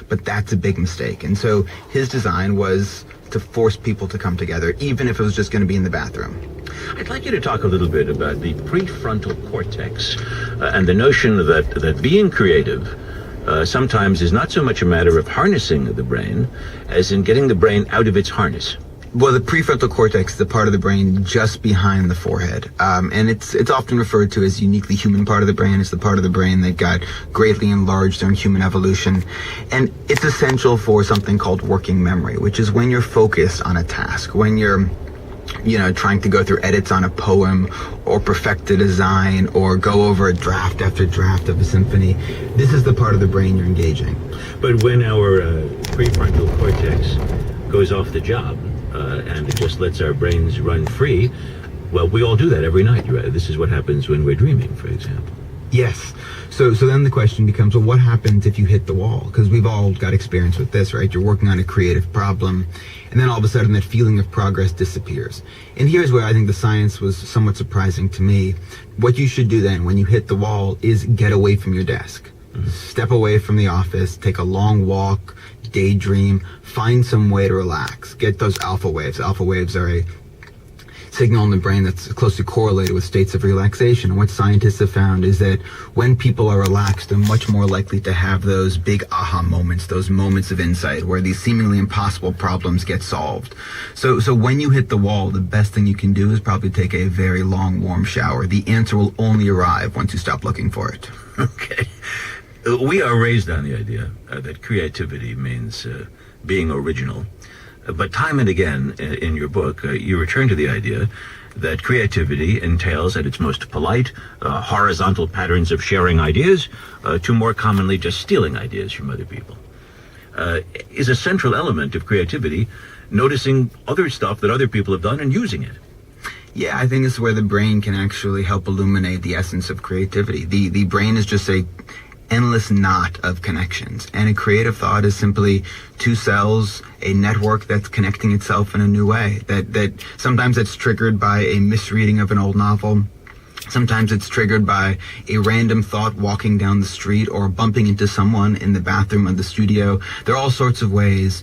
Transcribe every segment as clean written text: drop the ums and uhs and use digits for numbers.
But that's a big mistake. And so his design was to force people to come together, even if it was just going to be in the bathroom. I'd like you to talk a little bit about the prefrontal cortex and the notion that being creative sometimes is not so much a matter of harnessing the brain as in getting the brain out of its harness. Well, the prefrontal cortex is the part of the brain just behind the forehead. And it's often referred to as uniquely human part of the brain. It's the part of the brain that got greatly enlarged during human evolution. And it's essential for something called working memory, which is when you're focused on a task, when you're trying to go through edits on a poem or perfect a design or go over a draft after draft of a symphony. This is the part of the brain you're engaging. But when our prefrontal cortex goes off the job and it just lets our brains run free, well, we all do that every night. This is what happens when we're dreaming, for example. Yes. So then the question becomes, well, what happens if you hit the wall? Because we've all got experience with this, right? You're working on a creative problem, and then all of a sudden that feeling of progress disappears. And here's where I think the science was somewhat surprising to me. What you should do then when you hit the wall is get away from your desk. Mm-hmm. Step away from the office, take a long walk, daydream, find some way to relax. Get those alpha waves. Alpha waves are a signal in the brain that's closely correlated with states of relaxation. And what scientists have found is that when people are relaxed, they're much more likely to have those big aha moments, those moments of insight where these seemingly impossible problems get solved. So when you hit the wall, the best thing you can do is probably take a very long, warm shower. The answer will only arrive once you stop looking for it. Okay. We are raised on the idea that creativity means being original. But time and again in your book, you return to the idea that creativity entails at its most polite, horizontal patterns of sharing ideas to more commonly just stealing ideas from other people. Is a central element of creativity noticing other stuff that other people have done and using it. Yeah, I think this is where the brain can actually help illuminate the essence of creativity. The brain is just a endless knot of connections, and a creative thought is simply two cells, a network that's connecting itself in a new way. That sometimes it's triggered by a misreading of an old novel. Sometimes it's triggered by a random thought walking down the street or bumping into someone in the bathroom of the studio. There are all sorts of ways,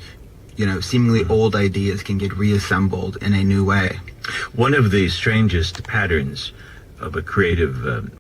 seemingly old ideas can get reassembled in a new way. One of the strangest patterns of a creative